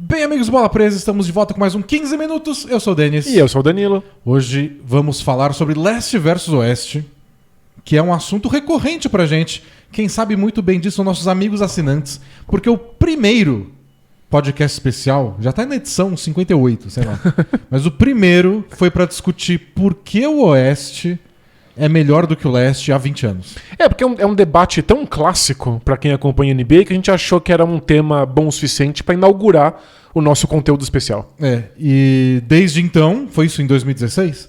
Bem, amigos do Bola Presa, estamos de volta com mais um 15 Minutos. Eu sou o Denis. E eu sou o Danilo. Hoje vamos falar sobre Leste versus Oeste, que é um assunto recorrente pra gente. Quem sabe muito bem disso são nossos amigos assinantes, porque o primeiro podcast especial já tá na edição 58, sei lá. Mas o primeiro foi pra discutir por que o Oeste é melhor do que o Leste há 20 anos. Porque é um debate tão clássico pra quem acompanha a NBA que a gente achou que era um tema bom o suficiente pra inaugurar o nosso conteúdo especial. E desde então, foi isso em 2016,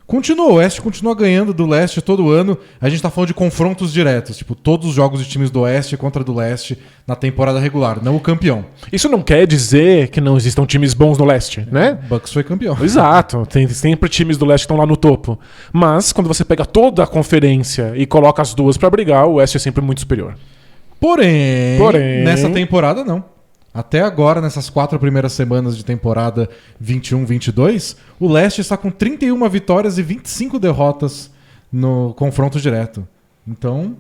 o Oeste continua ganhando do Leste todo ano. A gente tá falando de confrontos diretos, tipo, todos os jogos de times do Oeste contra do Leste na temporada regular, não o campeão. Isso não quer dizer que não existam times bons no Leste, né? O Bucks foi campeão. Exato, tem sempre times do Leste que estão lá no topo. Mas quando você pega toda a conferência e coloca as duas pra brigar, o Oeste é sempre muito superior. Porém, nessa temporada não. Até agora, nessas 4 primeiras semanas de temporada 21-22, o Leste está com 31 vitórias e 25 derrotas no confronto direto. Então,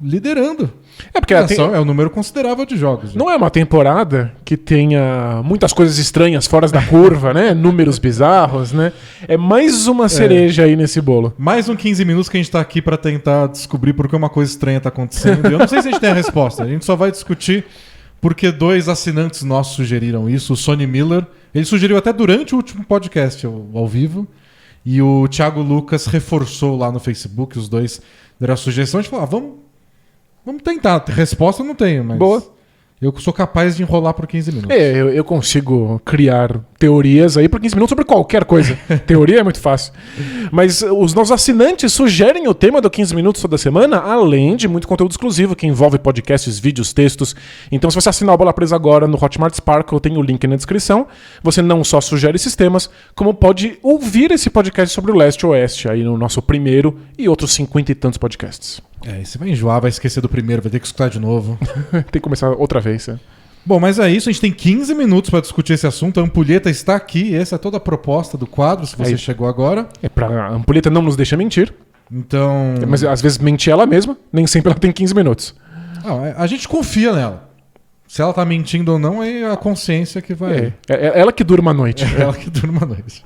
liderando. Porque é um número considerável de jogos. Não é uma temporada que tenha muitas coisas estranhas fora da curva, né? Números bizarros, né? É mais uma cereja aí nesse bolo. Mais um 15 minutos que a gente está aqui para tentar descobrir por que uma coisa estranha está acontecendo. Eu não sei se a gente tem a resposta. A gente só vai discutir porque 2 assinantes nossos sugeriram isso. O Sonny Miller, ele sugeriu até durante o último podcast ao vivo. E o Thiago Lucas reforçou lá no Facebook. Os dois deram a sugestão. A gente falou, vamos tentar. Resposta eu não tenho, mas boa. Eu sou capaz de enrolar por 15 minutos. Eu consigo criar teorias aí por 15 minutos sobre qualquer coisa. Teoria é muito fácil. Mas os nossos assinantes sugerem o tema do 15 minutos toda semana, além de muito conteúdo exclusivo que envolve podcasts, vídeos, textos. Então, se você assinar o Bola Presa agora no Hotmart Sparkle, tem o link na descrição. Você não só sugere esses temas, como pode ouvir esse podcast sobre o Leste e Oeste aí no nosso primeiro e outros 50 e tantos podcasts. Você vai enjoar, vai esquecer do primeiro, vai ter que escutar de novo. Tem que começar outra vez. Bom, mas é isso, a gente tem 15 minutos para discutir esse assunto. A Ampulheta está aqui, essa é toda a proposta do quadro, se você chegou agora. A Ampulheta não nos deixa mentir. Então... Mas às vezes mente ela mesma, nem sempre ela tem 15 minutos. A gente confia nela. Se ela tá mentindo ou não, é a consciência que vai... É ela que durma à noite. É ela que durma à noite.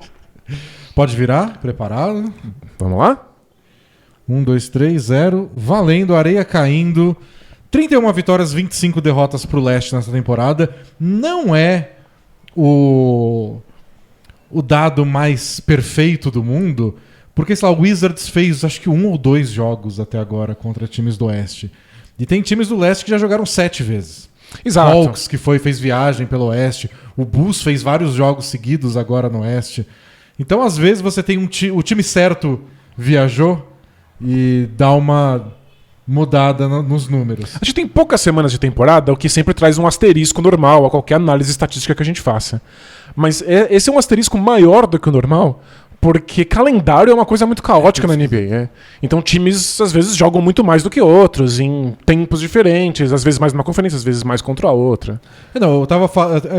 Pode virar? Preparado? Vamos lá? 1, 2, 3, 0. Valendo, areia caindo. 31 vitórias, 25 derrotas pro Leste nessa temporada. Não é o dado mais perfeito do mundo, porque, sei lá, o Wizards fez acho que 1 ou 2 jogos até agora contra times do Oeste. E tem times do Leste que já jogaram 7 vezes. Exato. Hawks, que fez viagem pelo Oeste. O Bulls fez vários jogos seguidos agora no Oeste. Então, às vezes, você tem o time certo viajou e dá uma mudada nos números. A gente tem poucas semanas de temporada, o que sempre traz um asterisco normal a qualquer análise estatística que a gente faça. Mas esse é um asterisco maior do que o normal, porque calendário é uma coisa muito caótica na NBA. Então times às vezes jogam muito mais do que outros, em tempos diferentes, às vezes mais numa conferência, às vezes mais contra a outra.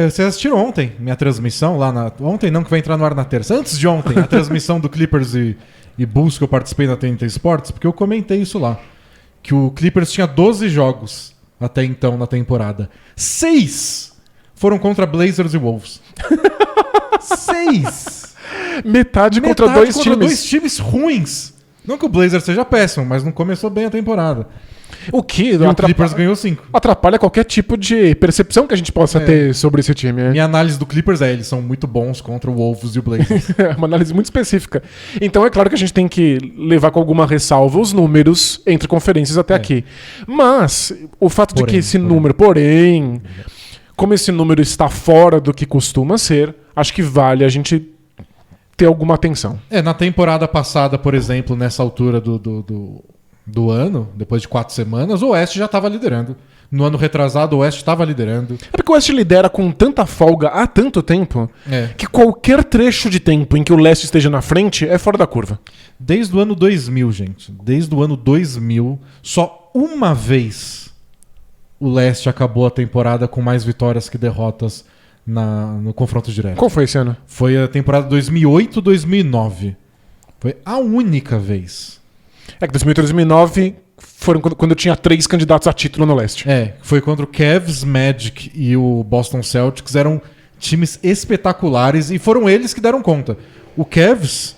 Vocês assistiram ontem minha transmissão lá ontem não, que vai entrar no ar na terça. Antes de ontem, a transmissão do Clippers e Bulls que eu participei na TNT Sports, porque eu comentei isso lá. Que o Clippers tinha 12 jogos até então na temporada. 6 foram contra Blazers e Wolves. 6! Metade contra dois times ruins. Não que o Blazers seja péssimo, mas não começou bem a temporada. O que? E o Clippers ganhou 5. Atrapalha qualquer tipo de percepção que a gente possa ter sobre esse time. Minha análise do Clippers eles são muito bons contra o Wolves e o Blazers. É uma análise muito específica. Então é claro que a gente tem que levar com alguma ressalva os números entre conferências até aqui. Mas o fato de que esse número, como esse número está fora do que costuma ser, acho que vale a gente ter alguma atenção. Na temporada passada, por exemplo, nessa altura do ano, depois de 4 semanas, o Oeste já estava liderando. No ano retrasado, o Oeste estava liderando. É porque o Oeste lidera com tanta folga há tanto tempo que qualquer trecho de tempo em que o Leste esteja na frente é fora da curva. Desde o ano 2000, gente. Desde o ano 2000, só uma vez o Leste acabou a temporada com mais vitórias que derrotas no confronto direto. Qual foi esse ano? Foi a temporada 2008-2009. Foi a única vez. É que 2008 e 2009 foram quando tinha 3 candidatos a título no Leste. Foi contra o Cavs, Magic e o Boston Celtics. Eram times espetaculares e foram eles que deram conta. O Cavs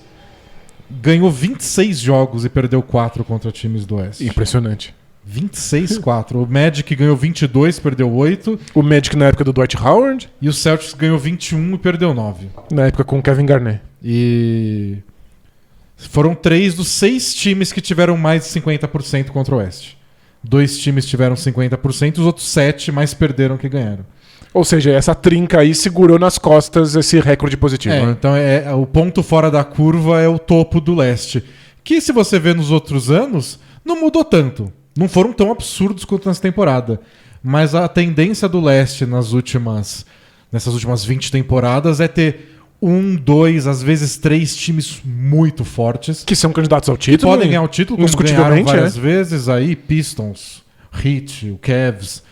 ganhou 26 jogos e perdeu 4 contra times do Oeste. Impressionante. 26-4. O Magic ganhou 22, perdeu 8. O Magic na época do Dwight Howard. E o Celtics ganhou 21 e perdeu 9. Na época com o Kevin Garnett. E foram 3 dos 6 times que tiveram mais de 50% contra o Oeste. 2 times tiveram 50%, os outros 7 mais perderam que ganharam. Ou seja, essa trinca aí segurou nas costas esse recorde positivo. Né? Então o ponto fora da curva é o topo do Leste. Que se você vê nos outros anos, não mudou tanto. Não foram tão absurdos quanto nessa temporada. Mas a tendência do Leste nessas últimas 20 temporadas é ter 1, 2, às vezes 3 times muito fortes. Que são candidatos ao título. Que podem ganhar o título, como indiscutivelmente, ganharam várias vezes. Aí Pistons, Heat, o Cavs.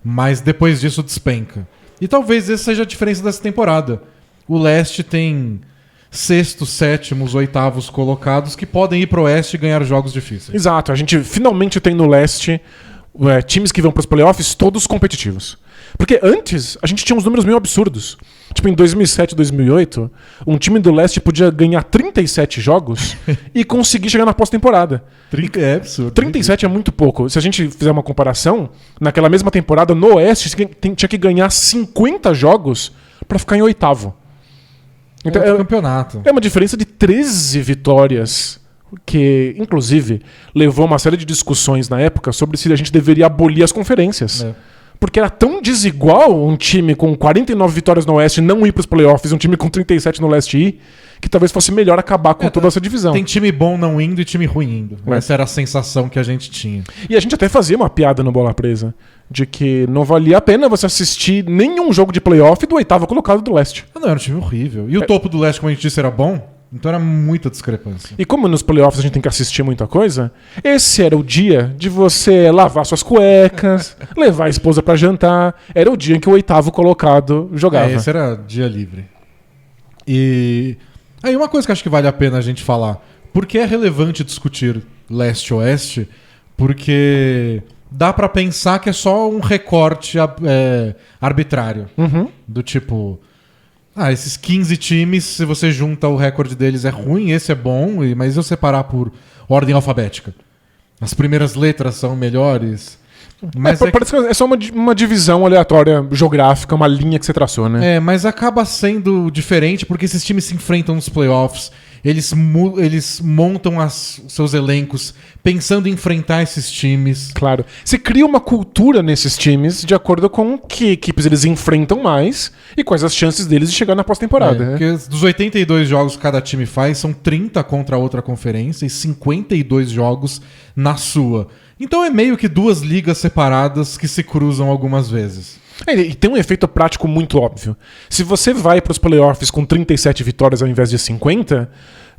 Mas depois disso despenca. E talvez essa seja a diferença dessa temporada. O Leste tem 6º, 7º, 8º colocados que podem ir pro Oeste e ganhar jogos difíceis. Exato. A gente finalmente tem no Leste times que vão pros playoffs todos competitivos. Porque antes a gente tinha uns números meio absurdos. Tipo, em 2007, 2008, um time do Leste podia ganhar 37 jogos e conseguir chegar na pós-temporada. É absurdo. 37 é muito pouco. Se a gente fizer uma comparação, naquela mesma temporada, no Oeste, tinha que ganhar 50 jogos pra ficar em 8º. Então, campeonato. É uma diferença de 13 vitórias, que, inclusive, levou uma série de discussões na época sobre se a gente deveria abolir as conferências. Porque era tão desigual um time com 49 vitórias no Oeste não ir para os playoffs, um time com 37 no Leste ir, que talvez fosse melhor acabar com toda essa divisão. Tem time bom não indo e time ruim indo. Essa era a sensação que a gente tinha. E a gente até fazia uma piada no Bola Presa, de que não valia a pena você assistir nenhum jogo de playoff do 8º colocado do Leste. Não, era um time horrível. E o topo do Leste, como a gente disse, era bom. Então era muita discrepância. E como nos playoffs a gente tem que assistir muita coisa, esse era o dia de você lavar suas cuecas, levar a esposa pra jantar. Era o dia em que o 8º colocado jogava. Esse era dia livre. E aí uma coisa que acho que vale a pena a gente falar. Por que é relevante discutir Leste-Oeste? Porque dá pra pensar que é só um recorte arbitrário. Do tipo... esses 15 times, se você junta o recorde deles, é ruim, esse é bom, mas se eu separar por ordem alfabética? As primeiras letras são melhores. Mas parece que é só uma divisão aleatória geográfica, uma linha que você traçou, né? Mas acaba sendo diferente porque esses times se enfrentam nos playoffs. Eles montam seus elencos pensando em enfrentar esses times. Claro. Você cria uma cultura nesses times de acordo com que equipes eles enfrentam mais e quais as chances deles de chegar na pós-temporada. Porque dos 82 jogos que cada time faz, são 30 contra a outra conferência e 52 jogos na sua. Então é meio que 2 ligas separadas que se cruzam algumas vezes. E tem um efeito prático muito óbvio. Se você vai para os playoffs com 37 vitórias ao invés de 50,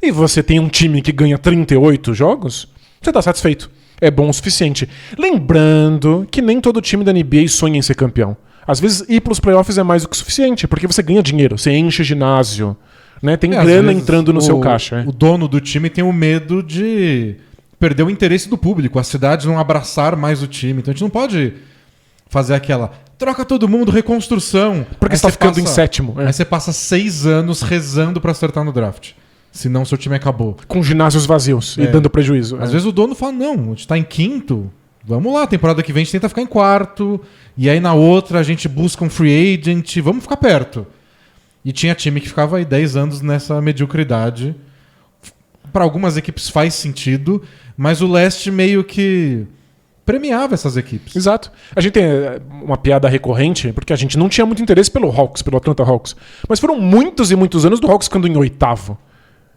e você tem um time que ganha 38 jogos, você está satisfeito. É bom o suficiente. Lembrando que nem todo time da NBA sonha em ser campeão. Às vezes ir para os playoffs é mais do que o suficiente, porque você ganha dinheiro, você enche ginásio, né? Tem grana entrando no seu caixa. O dono do time tem o medo de perder o interesse do público, a cidade não abraçar mais o time. Então a gente não pode fazer aquela... Troca todo mundo, reconstrução. Porque você tá ficando em 7º. Aí você passa 6 anos rezando pra acertar no draft. Senão seu time acabou. Com ginásios vazios e dando prejuízo. Às vezes o dono fala, não, a gente tá em 5º. Vamos lá, temporada que vem a gente tenta ficar em 4º. E aí na outra a gente busca um free agent. Vamos ficar perto. E tinha time que ficava aí 10 anos nessa mediocridade. Pra algumas equipes faz sentido. Mas o Leste meio que... premiava essas equipes. Exato. A gente tem uma piada recorrente, porque a gente não tinha muito interesse pelo Hawks, pelo Atlanta Hawks. Mas foram muitos e muitos anos do Hawks ficando em 8º,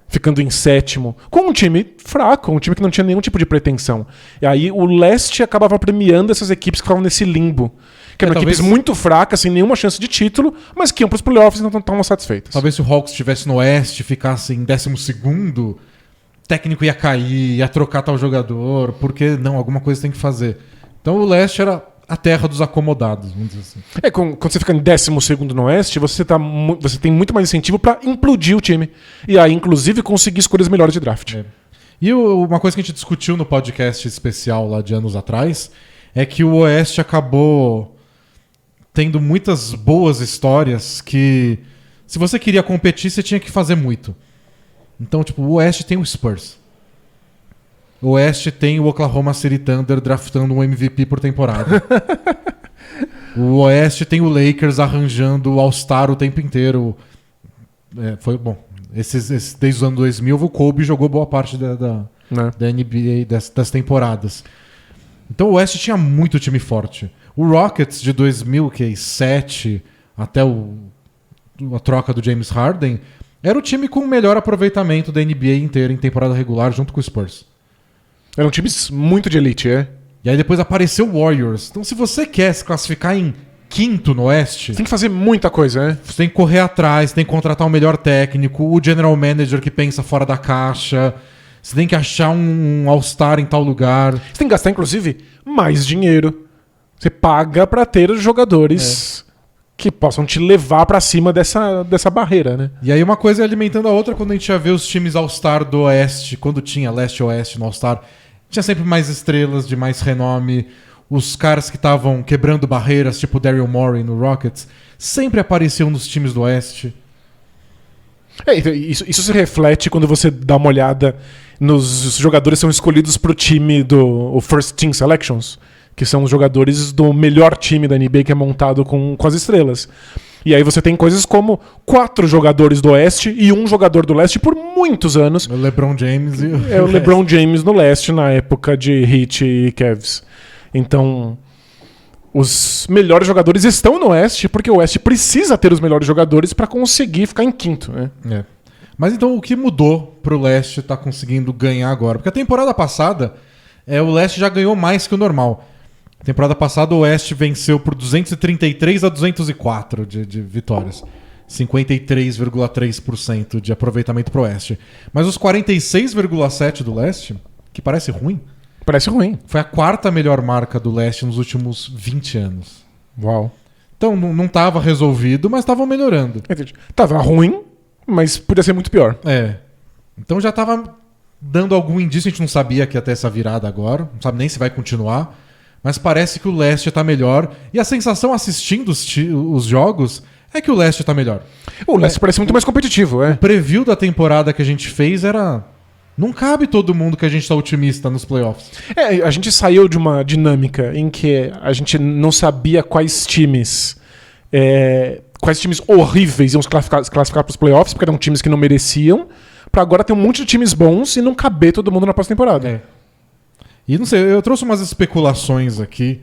ficando em 7º, com um time fraco, um time que não tinha nenhum tipo de pretensão. E aí o Leste acabava premiando essas equipes que ficavam nesse limbo. Que eram equipes muito fracas, sem nenhuma chance de título, mas que iam para os playoffs e não estavam satisfeitas. Talvez se o Hawks estivesse no Oeste, ficasse em 12º, técnico ia cair, ia trocar tal jogador, porque não, alguma coisa tem que fazer. Então o Leste era a terra dos acomodados, vamos dizer assim. Quando você fica em 12º no Oeste, você tem muito mais incentivo para implodir o time. E aí, inclusive, conseguir escolhas melhores de draft. E uma coisa que a gente discutiu no podcast especial lá de anos atrás é que o Oeste acabou tendo muitas boas histórias que, se você queria competir, você tinha que fazer muito. Então, tipo, o Oeste tem o Spurs. O Oeste tem o Oklahoma City Thunder draftando um MVP por temporada. O Oeste tem o Lakers arranjando o All-Star o tempo inteiro. Foi bom. Desde os anos 2000, o Kobe jogou boa parte da NBA das temporadas. Então o Oeste tinha muito time forte. O Rockets de 2007 até a troca do James Harden era o time com o melhor aproveitamento da NBA inteira em temporada regular, junto com o Spurs. Eram times muito de elite, E aí depois apareceu o Warriors. Então se você quer se classificar em quinto no Oeste... Você tem que fazer muita coisa, Você tem que correr atrás, tem que contratar um melhor técnico, o general manager que pensa fora da caixa. Você tem que achar um All-Star em tal lugar. Você tem que gastar, inclusive, mais dinheiro. Você paga pra ter jogadores que possam te levar pra cima dessa barreira, né? E aí uma coisa é alimentando a outra quando a gente ia ver os times All-Star do Oeste, quando tinha Leste e Oeste no All-Star. Tinha sempre mais estrelas, de mais renome. Os caras que estavam quebrando barreiras, tipo Daryl Morey no Rockets, sempre apareciam nos times do Oeste. Isso se reflete quando você dá uma olhada nos jogadores que são escolhidos pro time do First Team Selections, que são os jogadores do melhor time da NBA que é montado com as estrelas. E aí você tem coisas como 4 jogadores do Oeste e 1 jogador do Leste por muitos anos. O LeBron James o LeBron James no Leste na época de Heat e Cavs. Então, os melhores jogadores estão no Oeste porque o Oeste precisa ter os melhores jogadores para conseguir ficar em quinto, né? Mas então o que mudou pro Leste tá conseguindo ganhar agora? Porque a temporada passada, o Leste já ganhou mais que o normal. A temporada passada o Oeste venceu por 233 a 204 de vitórias. 53,3% de aproveitamento pro Oeste. Mas os 46,7% do Leste, que parece ruim... Parece ruim. Foi a 4ª melhor marca do Leste nos últimos 20 anos. Uau. Então não estava resolvido, mas estavam melhorando. Entendi. Tava ruim, mas podia ser muito pior. Então já estava dando algum indício, a gente não sabia que ia ter essa virada agora, não sabe nem se vai continuar, mas parece que o Leste está melhor. E a sensação assistindo os jogos é que o Leste está melhor. O Leste parece muito mais competitivo, O preview da temporada que a gente fez era... Não cabe todo mundo que a gente tá otimista nos playoffs. A gente saiu de uma dinâmica em que a gente não sabia quais times horríveis iam se classificar para os playoffs, porque eram times que não mereciam, para agora ter um monte de times bons e não caber todo mundo na pós-temporada. E não sei, eu trouxe umas especulações aqui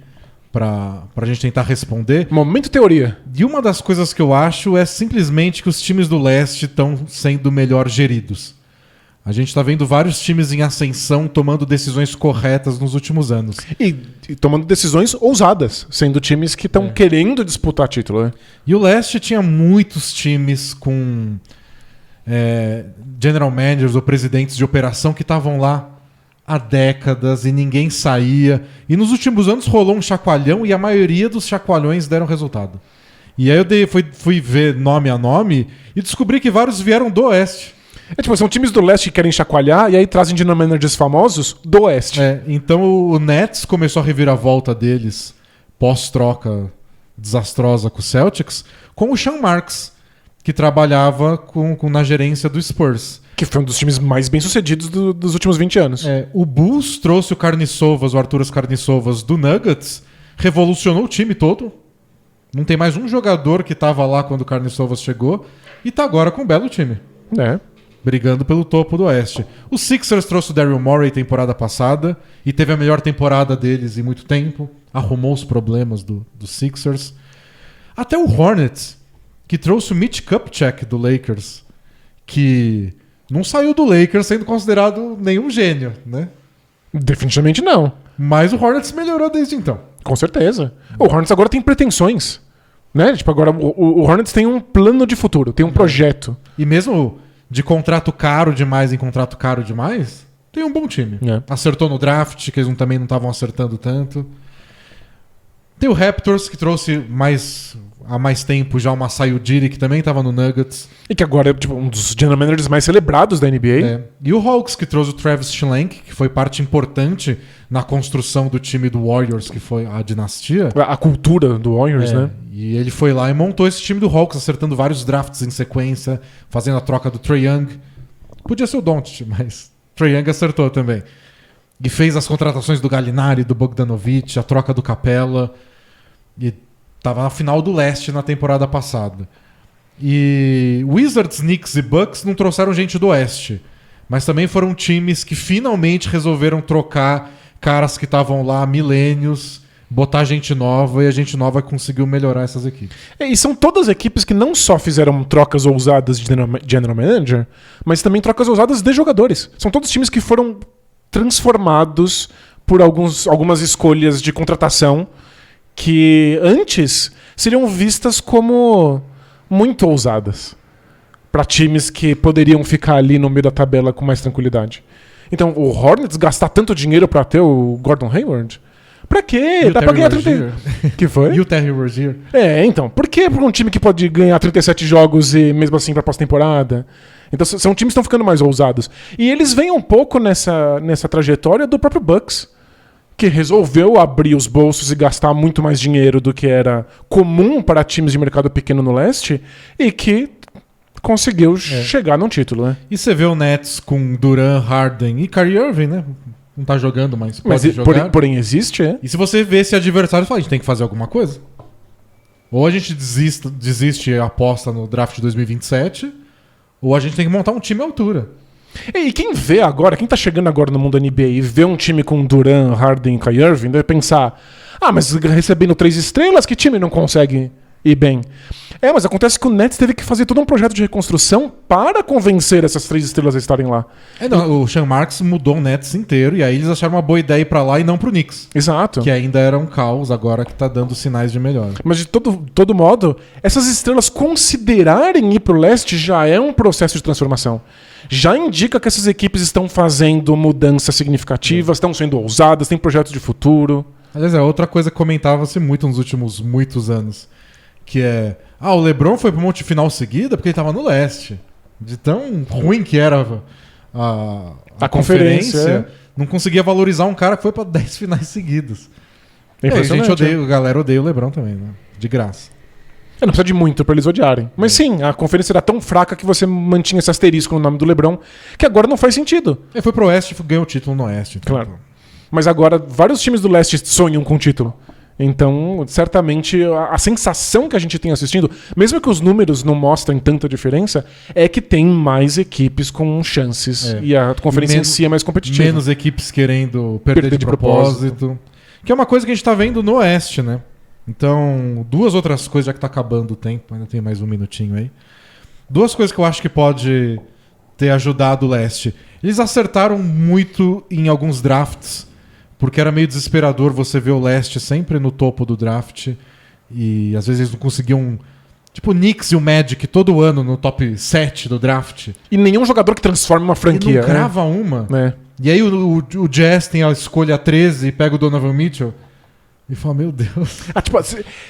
pra gente tentar responder. Momento teoria. E uma das coisas que eu acho é simplesmente que os times do Leste estão sendo melhor geridos. A gente tá vendo vários times em ascensão tomando decisões corretas nos últimos anos. E tomando decisões ousadas, sendo times que estão querendo disputar título. E o Leste tinha muitos times com general managers ou presidentes de operação que estavam lá há décadas e ninguém saía. E nos últimos anos rolou um chacoalhão e a maioria dos chacoalhões deram resultado. E aí eu fui ver nome a nome e descobri que vários vieram do Oeste. São times do Leste que querem chacoalhar e aí trazem general managers famosos do Oeste. Então o Nets começou a reviravolta deles pós-troca desastrosa com o Celtics com o Sean Marks, que trabalhava na gerência do Spurs. Que foi um dos times mais bem-sucedidos dos últimos 20 anos. O Bulls trouxe o Arturas Carniçovas do Nuggets, revolucionou o time todo. Não tem mais um jogador que estava lá quando o Carniçovas chegou e tá agora com um belo time. Brigando pelo topo do Oeste. O Sixers trouxe o Daryl Morey temporada passada e teve a melhor temporada deles em muito tempo. Arrumou os problemas do Sixers. Até o Hornets, que trouxe o Mitch Kupchak do Lakers, que não saiu do Lakers sendo considerado nenhum gênio, né? Definitivamente não. Mas o Hornets melhorou desde então. Com certeza. O Hornets agora tem pretensões, né? Agora o Hornets tem um plano de futuro, tem um projeto. E mesmo de contrato caro demais em contrato caro demais, tem um bom time. Acertou no draft, que eles também não estavam acertando tanto. Tem o Raptors, que trouxe mais há mais tempo já o Masai Ujiri, que também estava no Nuggets. E que agora é tipo, um dos general managers mais celebrados da NBA. É. E o Hawks, que trouxe o Travis Schlenk, que foi parte importante na construção do time do Warriors, que foi a dinastia. A cultura do Warriors, né? E ele foi lá e montou esse time do Hawks, acertando vários drafts em sequência, fazendo a troca do Trae Young. Podia ser o Doncic, mas Trae Young acertou também. E fez as contratações do Gallinari, do Bogdanovic, a troca do Capella. E tava na final do leste na temporada passada. E Wizards, Knicks e Bucks não trouxeram gente do oeste. Mas também foram times que finalmente resolveram trocar caras que estavam lá há milênios, botar gente nova, e a gente nova conseguiu melhorar essas equipes. E são todas equipes que não só fizeram trocas ousadas de general manager, mas também trocas ousadas de jogadores. São todos times que foram transformados por algumas escolhas de contratação que antes seriam vistas como muito ousadas para times que poderiam ficar ali no meio da tabela com mais tranquilidade. Então, o Hornets gastar tanto dinheiro para ter o Gordon Hayward? Pra quê? Dá pra ganhar 30... Que foi? E o Terry Rozier? Então. Por que pra um time que pode ganhar 37 jogos e mesmo assim pra pós-temporada? Então são times que estão ficando mais ousados. E eles vêm um pouco nessa trajetória do próprio Bucks, que resolveu abrir os bolsos e gastar muito mais dinheiro do que era comum para times de mercado pequeno no leste e que conseguiu chegar num título, né? E você vê o Nets com Durant, Harden e Kyrie Irving, né? Não tá jogando, mas pode jogar. Porém existe, é? E se você vê esse adversário e fala, a gente tem que fazer alguma coisa. Ou a gente desiste e aposta no draft de 2027, ou a gente tem que montar um time à altura. E quem vê agora, quem tá chegando agora no mundo NBA e vê um time com Durant, Harden e Kyrie Irving, deve pensar, mas recebendo 3 estrelas, que time não consegue ir bem? Mas acontece que o Nets teve que fazer todo um projeto de reconstrução para convencer essas 3 estrelas a estarem lá. O Sean Marks mudou o Nets inteiro, e aí eles acharam uma boa ideia ir pra lá e não pro Knicks. Exato. Que ainda era um caos, agora que tá dando sinais de melhora. Mas de todo modo, essas estrelas considerarem ir pro leste já é um processo de transformação. Já indica que essas equipes estão fazendo mudanças significativas, estão sendo ousadas, têm projetos de futuro. Aliás, é outra coisa que comentava-se muito nos últimos muitos anos. Que é... o LeBron foi pro monte final seguida porque ele tava no leste. De tão ruim que era a conferência. Não conseguia valorizar um cara que foi pra 10 finais seguidos. A galera odeia o LeBron também, né? De graça. Não precisa de muito pra eles odiarem. Mas sim, a conferência era tão fraca que você mantinha esse asterisco no nome do LeBron, que agora não faz sentido. Ele foi pro oeste e ganhou o título no oeste. Então. Claro. Mas agora vários times do leste sonham com o título. Então, certamente, a sensação que a gente tem assistindo, mesmo que os números não mostrem tanta diferença, é que tem mais equipes com chances. E a conferência em si é mais competitiva. Menos equipes querendo perder de propósito. Que é uma coisa que a gente tá vendo no oeste, né? Então, 2 outras coisas, já que tá acabando o tempo, ainda tem mais um minutinho aí. 2 coisas que eu acho que pode ter ajudado o leste. Eles acertaram muito em alguns drafts, porque era meio desesperador você ver o leste sempre no topo do draft. E às vezes eles não conseguiam... Tipo o Knicks e o Magic todo ano no top 7 do draft. E nenhum jogador que transforma uma franquia. E não crava uma. E aí o Jazz tem a escolha 13 e pega o Donovan Mitchell. E fala, meu Deus.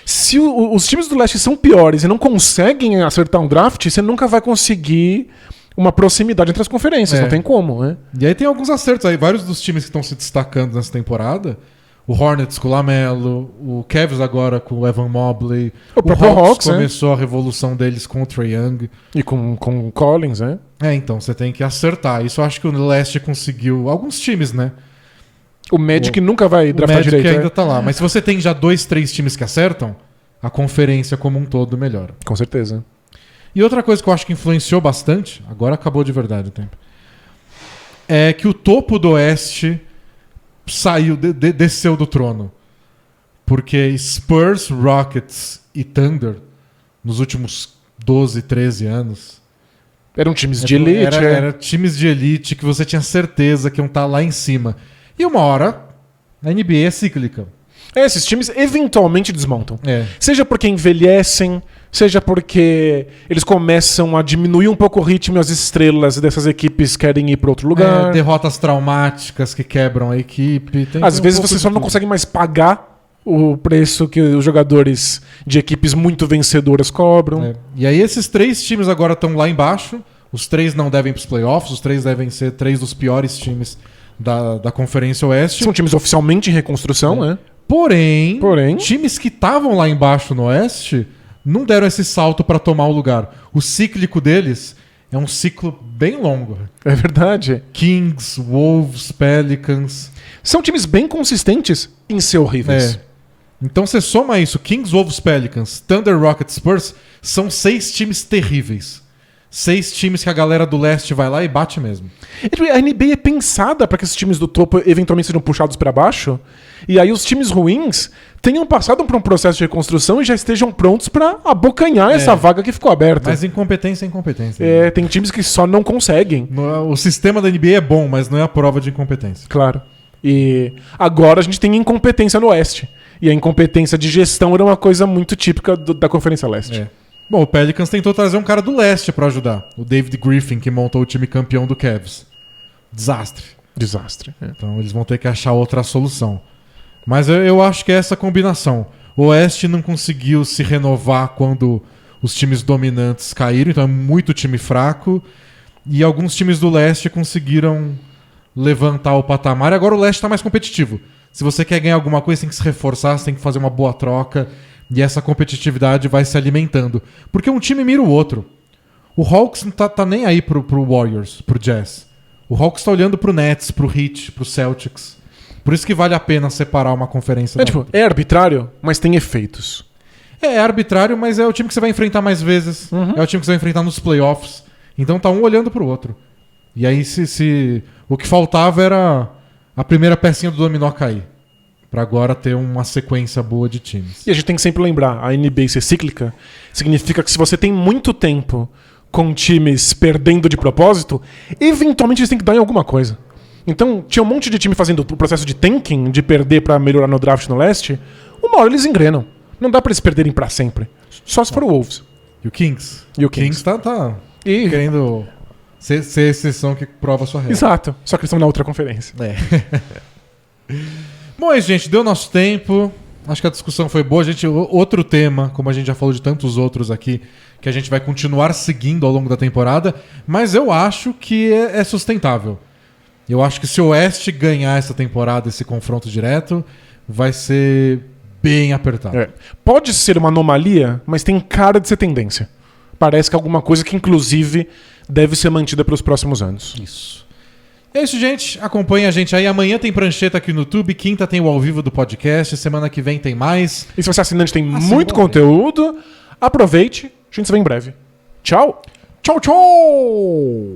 Se os times do leste são piores e não conseguem acertar um draft, você nunca vai conseguir uma proximidade entre as conferências. Não tem como, né? E aí tem alguns acertos aí. Vários dos times que estão se destacando nessa temporada. O Hornets com o Lamelo. O Cavs agora com o Evan Mobley. O próprio Hawks começou a revolução deles com o Trae Young. E com o Collins, né? Então você tem que acertar. Isso eu acho que o leste conseguiu. Alguns times, né? O Magic nunca vai draftar direito. O Magic ainda tá lá. Mas se você tem já 2, 3 times que acertam, a conferência como um todo melhora. Com certeza. E outra coisa que eu acho que influenciou bastante, agora acabou de verdade o tempo, é que o topo do oeste saiu, desceu do trono. Porque Spurs, Rockets e Thunder, nos últimos 12, 13 anos... Eram times de elite. Era times de elite que você tinha certeza que iam estar lá em cima. E uma hora, a NBA é cíclica. Esses times eventualmente desmontam. Seja porque envelhecem, seja porque eles começam a diminuir um pouco o ritmo e as estrelas dessas equipes querem ir para outro lugar. Derrotas traumáticas que quebram a equipe. Às vezes você só não consegue mais pagar o preço que os jogadores de equipes muito vencedoras cobram. E aí esses 3 times agora estão lá embaixo. Os 3 não devem para os playoffs. Os 3 devem ser 3 dos piores times da Conferência Oeste. São times oficialmente em reconstrução, né? Porém, times que estavam lá embaixo no Oeste não deram esse salto para tomar o lugar. O cíclico deles é um ciclo bem longo. É verdade. Kings, Wolves, Pelicans. São times bem consistentes em ser horríveis. Então você soma isso, Kings, Wolves, Pelicans, Thunder, Rockets, Spurs, são 6 times terríveis. 6 times que a galera do leste vai lá e bate mesmo. A NBA é pensada para que esses times do topo eventualmente sejam puxados para baixo, e aí os times ruins tenham passado por um processo de reconstrução e já estejam prontos para abocanhar essa vaga que ficou aberta. Mas incompetência é incompetência. Tem times que só não conseguem. O sistema da NBA é bom, mas não é a prova de incompetência. Claro. E agora a gente tem incompetência no Oeste. E a incompetência de gestão era uma coisa muito típica da Conferência Leste. Bom, o Pelicans tentou trazer um cara do leste pra ajudar. O David Griffin, que montou o time campeão do Cavs. Desastre. Então eles vão ter que achar outra solução. Mas eu acho que é essa combinação. O Oeste não conseguiu se renovar quando os times dominantes caíram, então é muito time fraco. E alguns times do leste conseguiram levantar o patamar. E agora o leste tá mais competitivo. Se você quer ganhar alguma coisa, você tem que se reforçar, você tem que fazer uma boa troca. E essa competitividade vai se alimentando. Porque um time mira o outro. O Hawks não tá nem aí pro Warriors, pro Jazz. O Hawks tá olhando pro Nets, pro Heat, pro Celtics. Por isso que vale a pena separar uma conferência. É arbitrário, mas tem efeitos. É arbitrário, mas é o time que você vai enfrentar mais vezes. É o time que você vai enfrentar nos playoffs. Então tá um olhando pro outro. E aí se o que faltava era a primeira pecinha do dominó cair. Pra agora ter uma sequência boa de times. E a gente tem que sempre lembrar, a NBA ser cíclica significa que se você tem muito tempo com times perdendo de propósito, eventualmente eles têm que dar em alguma coisa. Então, tinha um monte de time fazendo o processo de tanking, de perder pra melhorar no draft no leste. Uma hora eles engrenam. Não dá pra eles perderem pra sempre. Só se for o Wolves. E o Kings? O Kings tá querendo ser a exceção que prova a sua regra. Exato. Só que eles estão na outra conferência. Bom, é isso, gente. Deu nosso tempo. Acho que a discussão foi boa. Outro tema, como a gente já falou de tantos outros aqui, que a gente vai continuar seguindo ao longo da temporada, mas eu acho que é sustentável. Eu acho que se o Oeste ganhar essa temporada, esse confronto direto, vai ser bem apertado. Pode ser uma anomalia, mas tem cara de ser tendência. Parece que é alguma coisa que, inclusive, deve ser mantida para os próximos anos. Isso. É isso, gente. Acompanha a gente aí. Amanhã tem prancheta aqui no YouTube. Quinta tem o ao vivo do podcast. Semana que vem tem mais. E se você é assinante, tem muito conteúdo. Aproveite. A gente se vê em breve. Tchau. Tchau, tchau!